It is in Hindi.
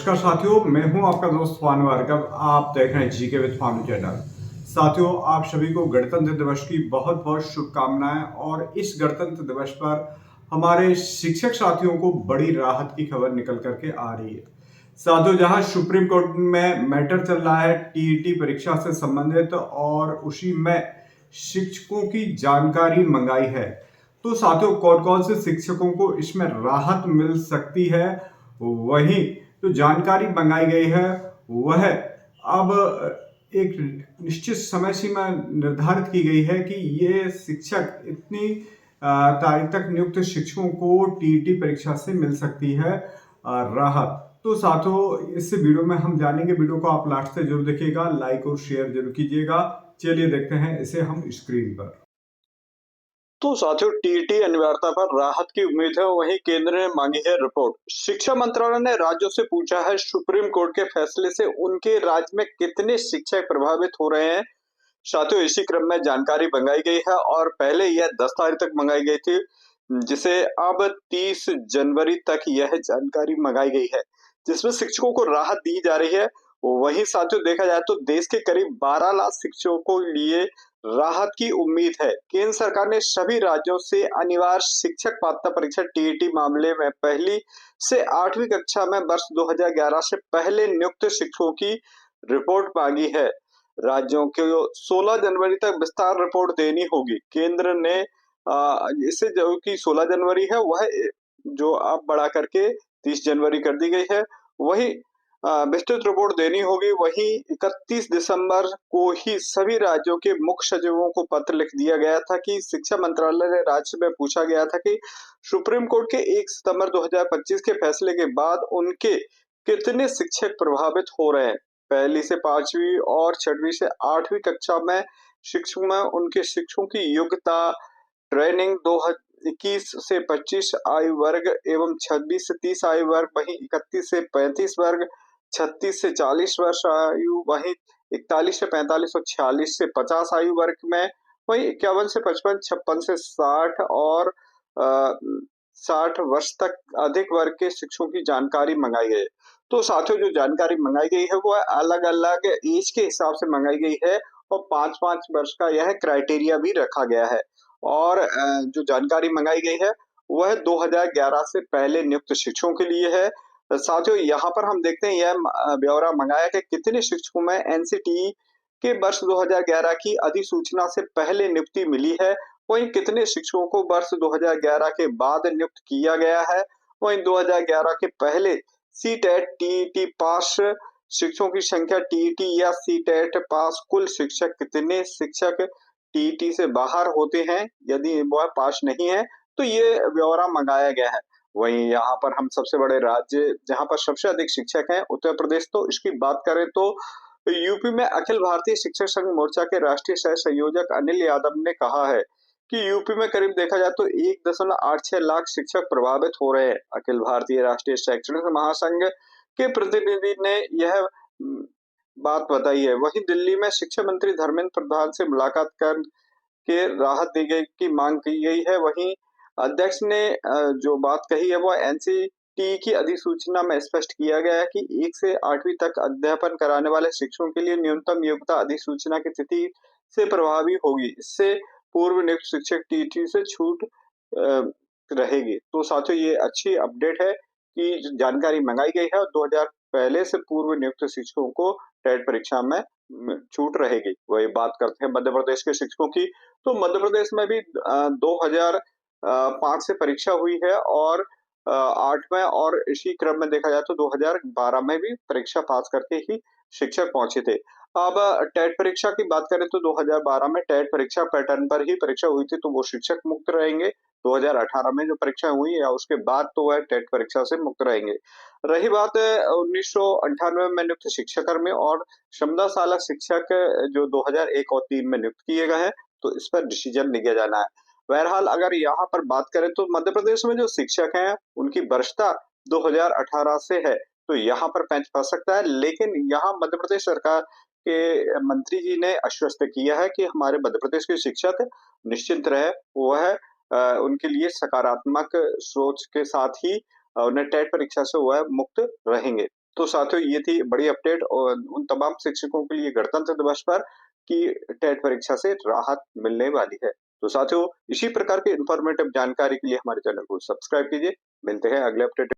नमस्कार साथियों, मैं हूं आपका दोस्त फानू भार्गव। आप देख रहे हैं जीके विद फानू चैनल। साथियों, आप सभी को गणतंत्र दिवस की बहुत बहुत शुभकामनाएं। और इस गणतंत्र दिवस पर हमारे शिक्षक साथियों को बड़ी राहत की खबर निकल करके आ रही है। साथियों, जहां सुप्रीम कोर्ट में मैटर चल रहा है टीईटी परीक्षा से संबंधित और उसी में शिक्षकों की जानकारी मंगाई है, तो साथियों कौन कौन से शिक्षकों को इसमें राहत मिल सकती है, वहीं जो जानकारी मंगाई गई है वह अब एक निश्चित समय सीमा निर्धारित की गई है कि ये शिक्षक इतनी तारीख तक नियुक्त शिक्षकों को टीईटी परीक्षा से मिल सकती है राहत। तो साथियों, इस वीडियो में हम जानेंगे। वीडियो को आप लास्ट से जरूर देखिएगा, लाइक और शेयर जरूर कीजिएगा। चलिए देखते हैं इसे हम स्क्रीन पर। तो साथियों, टीईटी अनिवार्यता पर राहत की उम्मीद है, वहीं केंद्र ने मांगी है रिपोर्ट। शिक्षा मंत्रालय ने राज्यों से पूछा है सुप्रीम कोर्ट के फैसले से उनके राज्य में कितने शिक्षक प्रभावित हो रहे हैं। साथियों, इसी क्रम में जानकारी मंगाई गई है और पहले यह 10 तारीख तक मंगाई गई थी, जिसे अब 30 जनवरी तक यह जानकारी मंगाई गई है, जिसमें शिक्षकों को राहत दी जा रही है। वहीं साथियों, देखा जाए तो देश के करीब 12 लाख शिक्षकों को लिए राहत की उम्मीद है। केंद्र सरकार ने सभी राज्यों से अनिवार्य शिक्षक पात्रता परीक्षा टीईटी मामले में पहली से 8वीं कक्षा में वर्ष 2011 से पहले नियुक्त शिक्षकों की रिपोर्ट मांगी है। राज्यों को 16 जनवरी तक विस्तार रिपोर्ट देनी होगी। केंद्र ने इसे जो कि 16 जनवरी है वह जो अब बढ़ा करके 30 जनवरी कर दी गई है, वही विस्तृत रिपोर्ट देनी होगी। वहीं 31 दिसंबर को ही सभी राज्यों के मुख्य सचिवों को पत्र लिख दिया गया था कि शिक्षा मंत्रालय ने राज्य में पूछा गया था कि सुप्रीम कोर्ट के 1 सितंबर 2025 के फैसले के बाद उनके कितने शिक्षक प्रभावित हो रहे हैं। पहली से 5वीं और 6वीं से 8वीं कक्षा में शिक्षक में उनके शिक्षकों की योग्यता, ट्रेनिंग 21 से 25 आयु वर्ग एवं 26 से 30 आयु वर्ग, वहीं 31 से 35 वर्ग, 36 से 40 वर्ष आयु, वहीं 41 से 45 और 46 से 50 आयु वर्ग में, वहीं 51 से 55, 56 से 60 और 60 वर्ष तक अधिक वर्ग के शिक्षकों की जानकारी मंगाई गई है। तो साथियों, जो जानकारी मंगाई गई है वो अलग अलग एज के हिसाब से मंगाई गई है और 5-5 वर्ष का यह क्राइटेरिया भी रखा गया है। और जो जानकारी मंगाई गई है वह 2011 से पहले नियुक्त शिक्षकों के लिए है। साथियों, यहाँ पर हम देखते हैं यह ब्यौरा मंगाया कि कितने शिक्षकों में एनसीटीई के वर्ष 2011 की अधिसूचना से पहले नियुक्ति मिली है, वहीं कितने शिक्षकों को वर्ष 2011 के बाद नियुक्त किया गया है, वहीं 2011 के पहले सीटेट टीईटी पास शिक्षकों की संख्या, टीईटी या सीटेट पास कुल शिक्षक कितने शिक्षक टीईटी से बाहर होते हैं यदि वह पास नहीं है, तो ये ब्यौरा मंगाया गया है। वहीं यहाँ पर हम सबसे बड़े राज्य जहाँ पर सबसे अधिक शिक्षक हैं उत्तर प्रदेश, तो इसकी बात करें तो यूपी में अखिल भारतीय शिक्षक संघ मोर्चा के राष्ट्रीय सह संयोजक अनिल यादव ने कहा है कि यूपी में करीब देखा जाए तो 1.86 लाख शिक्षक प्रभावित हो रहे हैं। अखिल भारतीय राष्ट्रीय शैक्षणिक महासंघ के प्रतिनिधि ने यह बात बताई है। वहीं दिल्ली में शिक्षा मंत्री धर्मेंद्र प्रधान से मुलाकात कर के राहत दी गई की मांग की गई है। वहीं अध्यक्ष ने जो बात कही है वो एनसीटी की अधिसूचना में स्पष्ट किया गया है कि 1 से 8वीं तक अध्यापन कराने वाले शिक्षकों के लिए न्यूनतम योग्यता अधिसूचना की तिथि से प्रभावी होगी। इससे पूर्व नियुक्त शिक्षक टीईटी से छूट रहेगी। तो साथियों, ये अच्छी अपडेट है कि जानकारी मंगाई गई है और 2000 पहले से पूर्व नियुक्त शिक्षकों को टेट परीक्षा में छूट रहेगी। वही बात करते हैं मध्य प्रदेश के शिक्षकों की, तो मध्य प्रदेश में भी 2005 से परीक्षा हुई है और 8 में, और इसी क्रम में देखा जाए तो 2012 में भी परीक्षा पास करके ही शिक्षक पहुंचे थे। अब टेट परीक्षा की बात करें तो 2012 में टेट परीक्षा पैटर्न पर ही परीक्षा हुई थी, तो वो शिक्षक मुक्त रहेंगे। 2018 में जो परीक्षा हुई या उसके बाद तो वह टेट परीक्षा से मुक्त रहेंगे। रही बात 1998 में नियुक्त शिक्षाकर्मी और श्रमदान सालक शिक्षक जो 2001 और 3 में नियुक्त किए गए हैं, तो इस पर डिसीजन लिया जाना है। बहरहाल, अगर यहाँ पर बात करें तो मध्य प्रदेश में जो शिक्षक हैं उनकी वरिष्ठता 2018 से है, तो यहाँ पर पेंच फंस सकता है। लेकिन यहाँ मध्य प्रदेश सरकार के मंत्री जी ने आश्वस्त किया है कि हमारे मध्य प्रदेश के शिक्षक निश्चिंत रहे, वह उनके लिए सकारात्मक सोच के साथ ही उन्हें टेट परीक्षा से वह मुक्त रहेंगे। तो साथियों ये थी बड़ी अपडेट और उन तमाम शिक्षकों के लिए गणतंत्र दिवस पर कि टेट परीक्षा से राहत मिलने वाली है। तो साथियों इसी प्रकार की इंफॉर्मेटिव जानकारी के लिए हमारे चैनल को सब्सक्राइब कीजिए। मिलते हैं अगले अपडेट